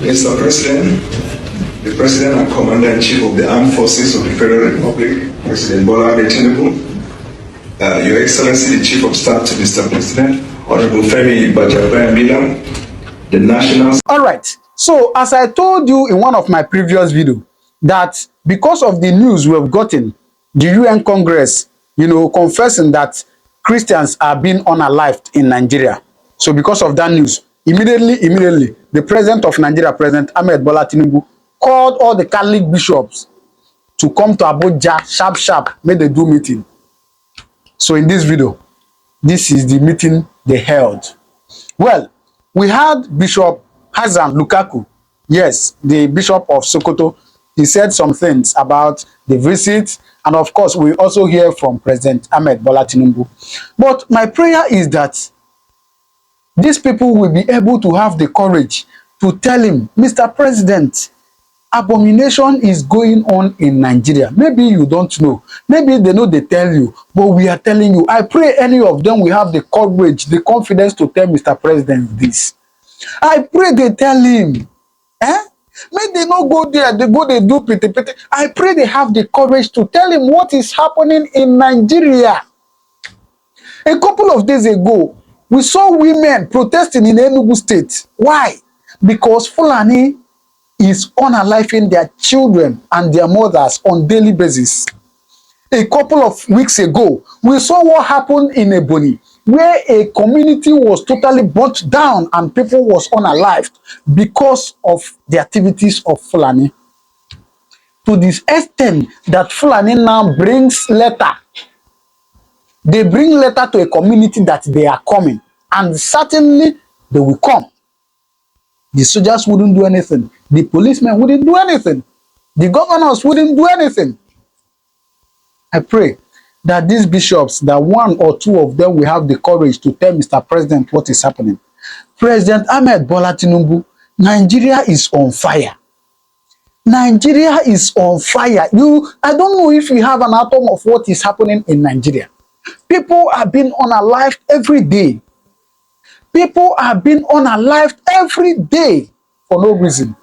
Mr. President, the President and Commander-in-Chief of the Armed Forces of the Federal Republic, President Bola Tinubu, Your Excellency, the Chief of Staff to Mr. President, Honorable Femi Bajaber-Mila, the National... All right. So, as I told you in one of my previous videos, that because of the news we have gotten, the UN Congress, confessing that Christians are being unalived in Nigeria. So, because of that news, immediately, the President of Nigeria, President Ahmed Bola Tinubu, called all the Catholic bishops to come to Abuja, sharp, make they do meeting. So, in this video, this is the meeting they held. Well, we had Bishop Hassan Lukaku, yes, the Bishop of Sokoto. He said some things about the visit, and of course, we also hear from President Ahmed Bola Tinubu. But my prayer is that these people will be able to have the courage to tell him, Mr. President, abomination is going on in Nigeria. Maybe you don't know. Maybe they know they tell you, but we are telling you. I pray any of them will have the courage, the confidence to tell Mr. President this. I pray they tell him. May they not go there, they do pity. I pray they have the courage to tell him what is happening in Nigeria. A couple of days ago, we saw women protesting in Enugu State. Why? Because Fulani is unaliving their children and their mothers on daily basis. A couple of weeks ago, we saw what happened in Ebonyi, where a community was totally burnt down and people was unalived because of the activities of Fulani. To this extent that Fulani now brings letter. They bring letter to a community that they are coming, and certainly they will come. The soldiers wouldn't do anything. The policemen wouldn't do anything. The governors wouldn't do anything. I pray that these bishops, that one or two of them will have the courage to tell Mr. President what is happening. President Ahmed Bola Tinubu, Nigeria is on fire. Nigeria is on fire. I don't know if you have an atom of what is happening in Nigeria. People are being unalived every day. People are being unalived every day for no reason.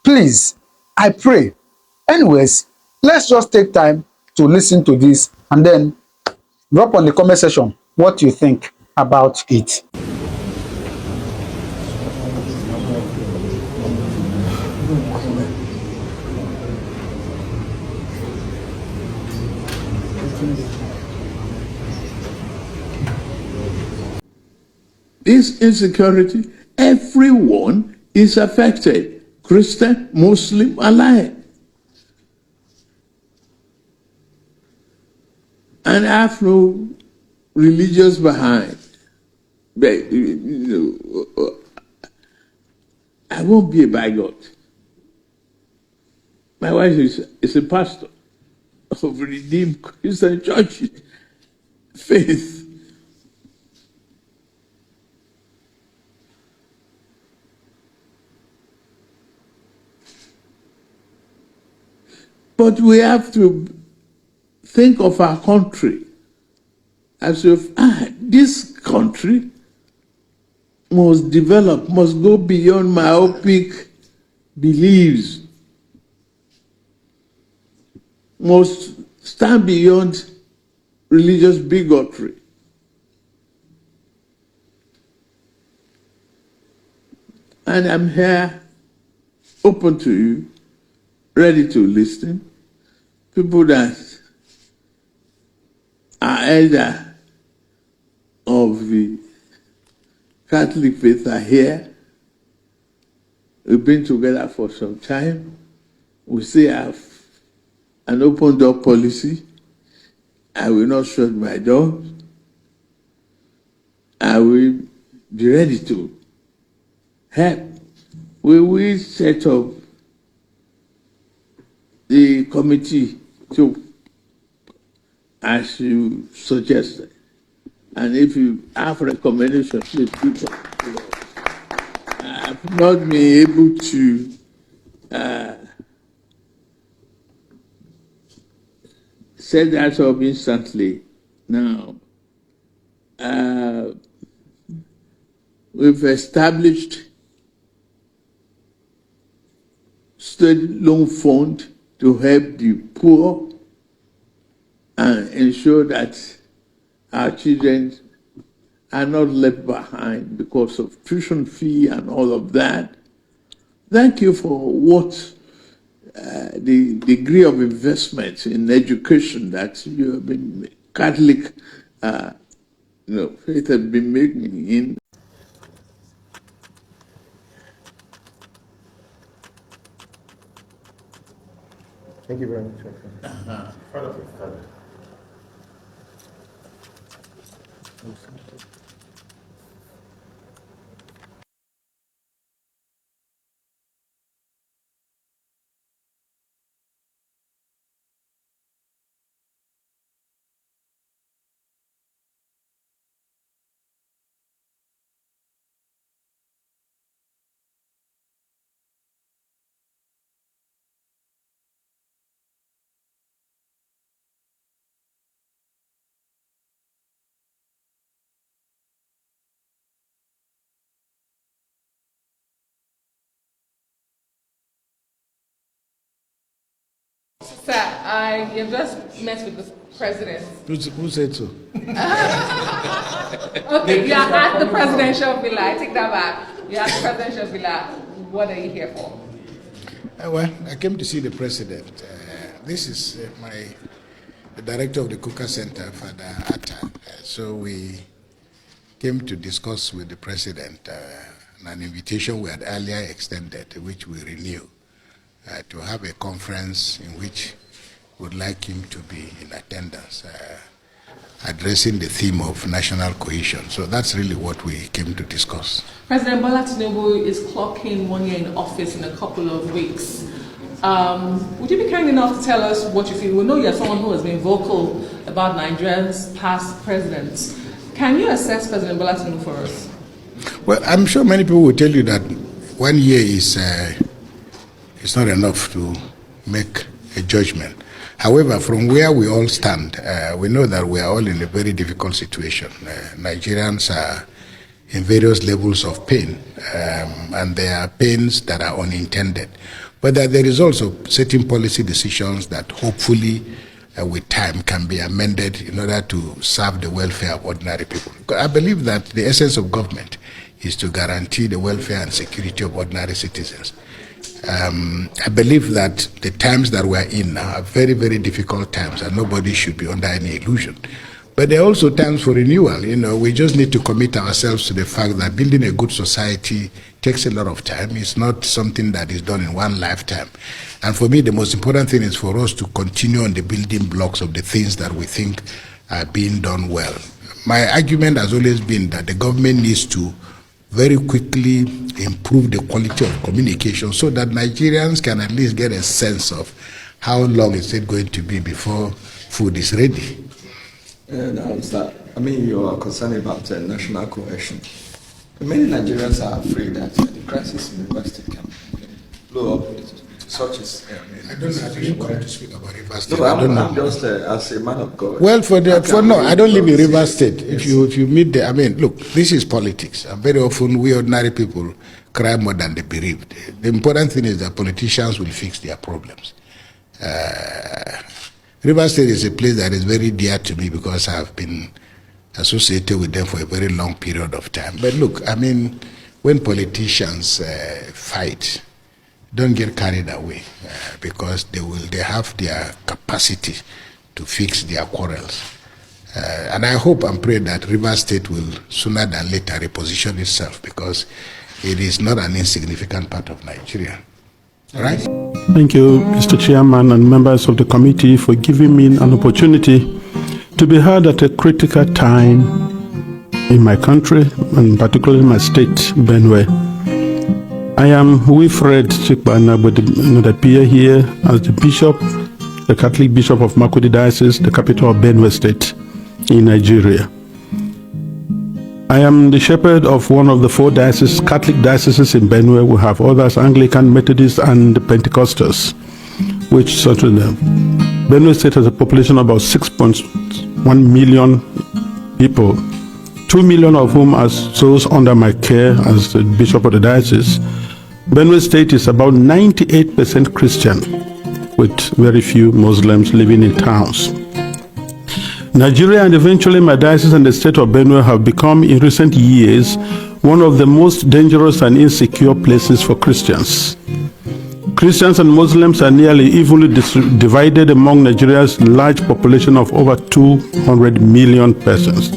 Please, I pray. Anyways, let's just take time to listen to this and then drop on the comment section what you think about it. This insecurity, everyone is affected. Christian, Muslim, alike. And I have no religious behind. But, I won't be a bigot. My wife is a pastor of Redeemed Christian Church faith. But we have to think of our country as if this country must develop, must go beyond myopic beliefs, must stand beyond religious bigotry. And I'm here open to you, ready to listen. People that are either of the Catholic faith are here. We've been together for some time. we still have an open door policy. I will not shut my door. I will be ready to help. We will set up the committee to, as you suggested. And if you have recommendations, please do that. I've not been able to set that up instantly. Now, we've established state loan fund to help the poor and ensure that our children are not left behind because of tuition fee and all of that. Thank you for what the degree of investment in education that you have been Catholic, faith has been making in. Thank you very much. Sir, I have just met with the president. Who said so? Okay, you are at the presidential villa. I take that back. You are at the presidential villa. What are you here for? Well, I came to see the president. This is the director of the Kuka Center, Father Atta. So we came to discuss with the president an invitation we had earlier extended, which we renew, to have a conference in which we would like him to be in attendance, addressing the theme of national cohesion. So that's really what we came to discuss. President Bola Tinubu is clocking 1 year in office in a couple of weeks. Would you be kind enough to tell us what you feel? We know you're someone who has been vocal about Nigeria's past presidents. Can you assess President Bola Tinubu for us? Well, I'm sure many people will tell you that 1 year is not enough to make a judgment. However, from where we all stand, we know that we are all in a very difficult situation. Nigerians are in various levels of pain, and there are pains that are unintended. But that there is also certain policy decisions that hopefully with time can be amended in order to serve the welfare of ordinary people. I believe that the essence of government is to guarantee the welfare and security of ordinary citizens. I believe that the times that we're in now are very, very difficult times, and nobody should be under any illusion. But there are also times for renewal. We just need to commit ourselves to the fact that building a good society takes a lot of time. It's not something that is done in one lifetime. And for me, the most important thing is for us to continue on the building blocks of the things that we think are being done well. My argument has always been that the government needs to very quickly improve the quality of communication so that Nigerians can at least get a sense of how long is it going to be before food is ready. You are concerned about national cohesion. Many Nigerians are afraid that the crisis in the university can blow up such as. I don't know. I didn't come to speak about Rivers State. No, I'm just as a man of God. Well, I don't live in Rivers State. Yes. If you meet look, this is politics, and very often we ordinary people cry more than the bereaved. The important thing is that politicians will fix their problems. Rivers State is a place that is very dear to me because I've been associated with them for a very long period of time. But look, when politicians fight, don't get carried away because they have their capacity to fix their quarrels. And I hope and pray that Rivers State will sooner than later reposition itself because it is not an insignificant part of Nigeria. All right? Thank you, Mr. Chairman and members of the committee, for giving me an opportunity to be heard at a critical time in my country, and particularly my state, Benue. I am Wilfred Chikbana, but appear here as the Bishop, the Catholic Bishop of Makurdi Diocese, the capital of Benue State in Nigeria. I am the shepherd of one of the 4 dioceses, Catholic dioceses in Benue. We have others, Anglican, Methodist, and Pentecostals, which certainly Benue State has a population of about 6.1 million people, 2 million of whom are those under my care as the Bishop of the diocese. Benue State is about 98% Christian, with very few Muslims living in towns. Nigeria and eventually my diocese and the state of Benue have become, in recent years, one of the most dangerous and insecure places for Christians. Christians and Muslims are nearly evenly divided among Nigeria's large population of over 200 million persons.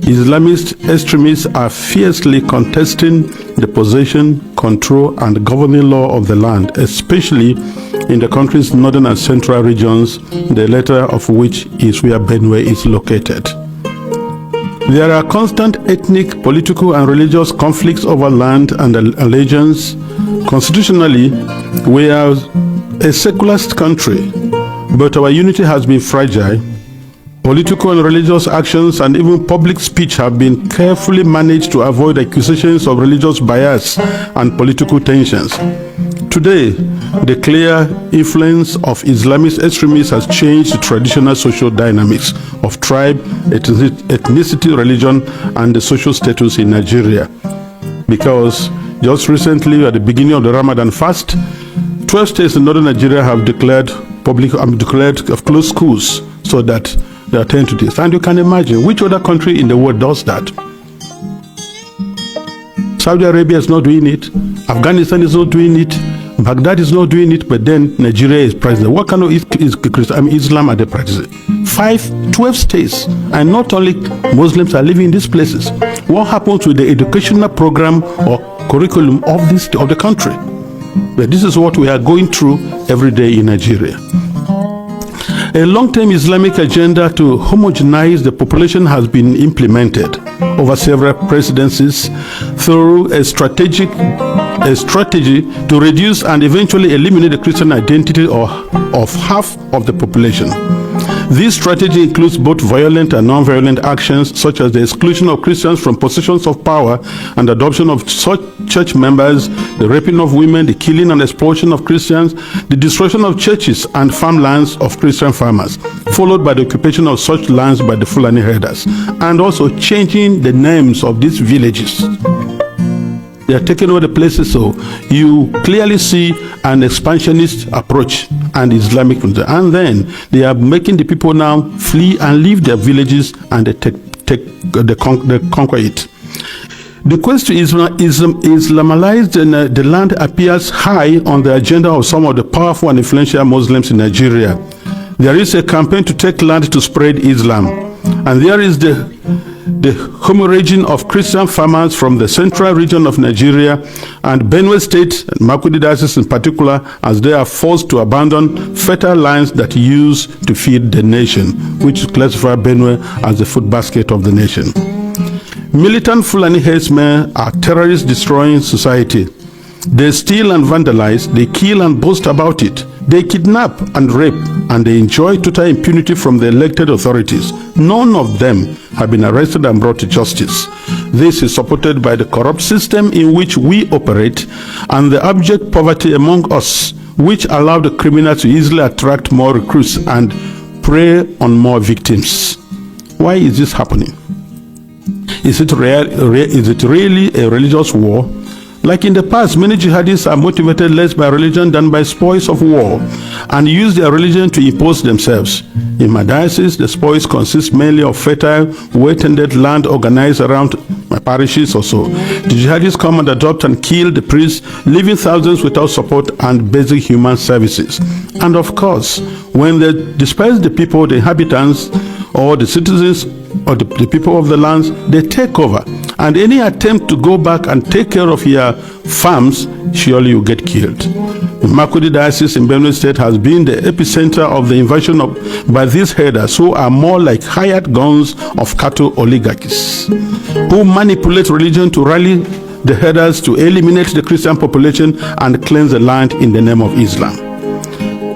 Islamist extremists are fiercely contesting the possession, control, and governing law of the land, especially in the country's northern and central regions, the latter of which is where Benue is located. There are constant ethnic, political, and religious conflicts over land and allegiance. Constitutionally, we are a secular country, but our unity has been fragile. Political and religious actions and even public speech have been carefully managed to avoid accusations of religious bias and political tensions. Today, the clear influence of Islamist extremists has changed the traditional social dynamics of tribe, ethnicity, religion, and the social status in Nigeria. Because just recently, at the beginning of the Ramadan fast, 12 states in northern Nigeria have declared closed schools so that they attend to this. And you can imagine which other country in the world does that. Saudi Arabia is not doing it. Afghanistan is not doing it. Baghdad is not doing it, but then Nigeria is practicing. What kind of Islam are they practicing? 12 states, and not only Muslims are living in these places. What happens with the educational program or curriculum of the country? But this is what we are going through every day in Nigeria. A long-term Islamic agenda to homogenize the population has been implemented over several presidencies through a strategy to reduce and eventually eliminate the Christian identity of half of the population. This strategy includes both violent and non-violent actions, such as the exclusion of Christians from positions of power and adoption of such church members, the raping of women, the killing and exploitation of Christians, the destruction of churches and farmlands of Christian farmers, followed by the occupation of such lands by the Fulani herders, and also changing the names of these villages. They are taking over the places, so you clearly see an expansionist approach and Islamic, and then they are making the people now flee and leave their villages, and they conquer it. The quest to Islamalize the land appears high on the agenda of some of the powerful and influential Muslims in Nigeria. There is a campaign to take land to spread Islam, and there is the hemorrhaging of Christian farmers from the central region of Nigeria and Benue State and Makurdi Diocese in particular, as they are forced to abandon fertile lands that used to feed the nation, which classify Benue as the food basket of the nation. Militant Fulani herdsmen are terrorists destroying society. They steal and vandalize, they kill and boast about it. They kidnap and rape, and they enjoy total impunity from the elected authorities. None of them have been arrested and brought to justice. This is supported by the corrupt system in which we operate and the abject poverty among us, which allow the criminals to easily attract more recruits and prey on more victims. Why is this happening? Is it really a religious war? Like in the past, many jihadists are motivated less by religion than by spoils of war and use their religion to impose themselves. In my diocese, the spoils consist mainly of fertile, well-tended land organized around my parishes or so. The jihadists come and adopt and kill the priests, leaving thousands without support and basic human services. And of course, when they disperse the people, the inhabitants, or the citizens or the people of the lands, they take over And any attempt to go back and take care of your farms, surely you get killed. The Makurdi diocese in Benue State has been the epicenter of the invasion by these herders who are more like hired guns of cattle oligarchies, who manipulate religion to rally the herders to eliminate the Christian population and cleanse the land in the name of Islam.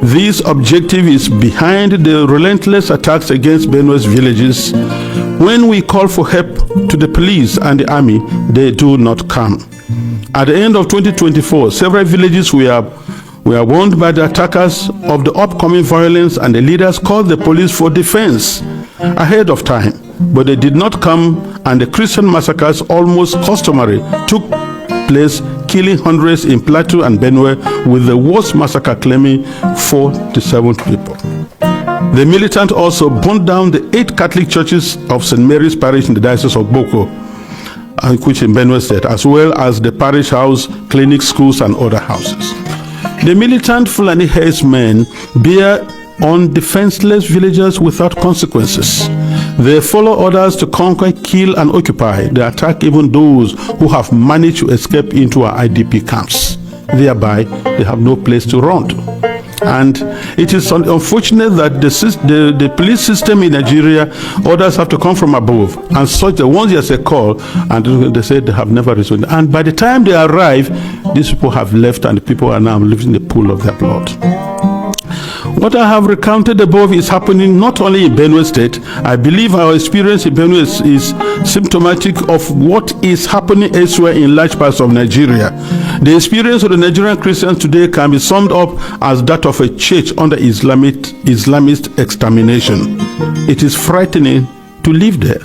This objective is behind the relentless attacks against Benue's villages. When we call for help to the police and the army, they do not come. At the end of 2024, several villages were warned by the attackers of the upcoming violence, and the leaders called the police for defense ahead of time. But they did not come, and the Christian massacres, almost customary, took place, killing hundreds in Plateau and Benue, with the worst massacre claiming 47 people. The militant also burned down the 8 Catholic churches of St. Mary's Parish in the Diocese of Boko, which in Benue State, as well as the parish house, clinics, schools, and other houses. The militant Fulani herdsmen bear on defenseless villagers without consequences. They follow orders to conquer, kill, and occupy. They attack even those who have managed to escape into our IDP camps. Thereby, they have no place to run to. And it is unfortunate that the police system in Nigeria, orders have to come from above, and such the ones there's a call, and they say they have never responded. And by the time they arrive, these people have left, and the people are now living in the pool of their blood. What I have recounted above is happening not only in Benue State. I believe our experience in Benue is symptomatic of what is happening elsewhere in large parts of Nigeria. The experience of the Nigerian Christians today can be summed up as that of a church under Islamist extermination. It is frightening to live there.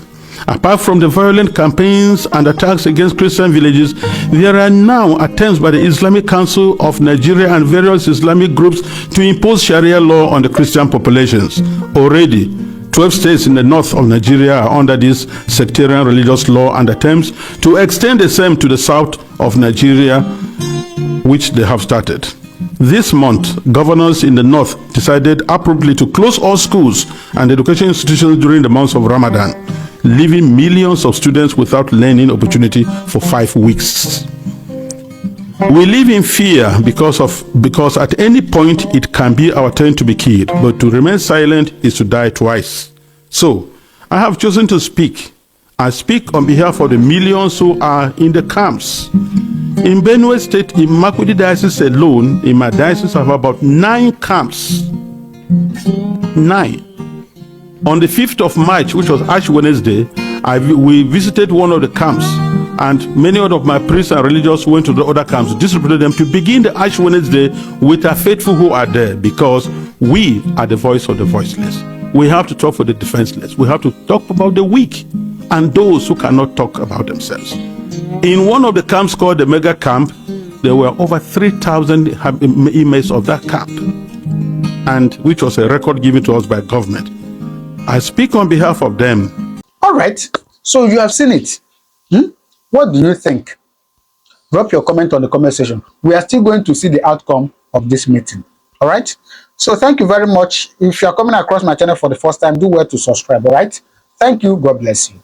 Apart from the violent campaigns and attacks against Christian villages, there are now attempts by the Islamic Council of Nigeria and various Islamic groups to impose Sharia law on the Christian populations. Already, 12 states in the north of Nigeria are under this sectarian religious law, and attempts to extend the same to the south of Nigeria, which they have started. This month, governors in the north decided appropriately to close all schools and education institutions during the months of Ramadan, leaving millions of students without learning opportunity for 5 weeks. We live in fear because at any point it can be our turn to be killed, but to remain silent is to die twice. So, I have chosen to speak. I speak on behalf of the millions who are in the camps. In Benue State, in Makurdi Diocese alone, in my diocese, I have about 9 camps. 9. On the 5th of March, which was Ash Wednesday, we visited one of the camps, and many of my priests and religious went to the other camps, distributed them to begin the Ash Wednesday with our faithful who are there, because we are the voice of the voiceless. We have to talk for the defenseless. We have to talk about the weak and those who cannot talk about themselves. In one of the camps called the Mega Camp, there were over 3,000 inmates of that camp, and which was a record given to us by government. I speak on behalf of them. All right, so you have seen it. What do you think? Drop your comment on the comment section. We are still going to see the outcome of this meeting. All right, so thank you very much. If you are coming across my channel for the first time, do well to subscribe. All right, thank you. God bless you.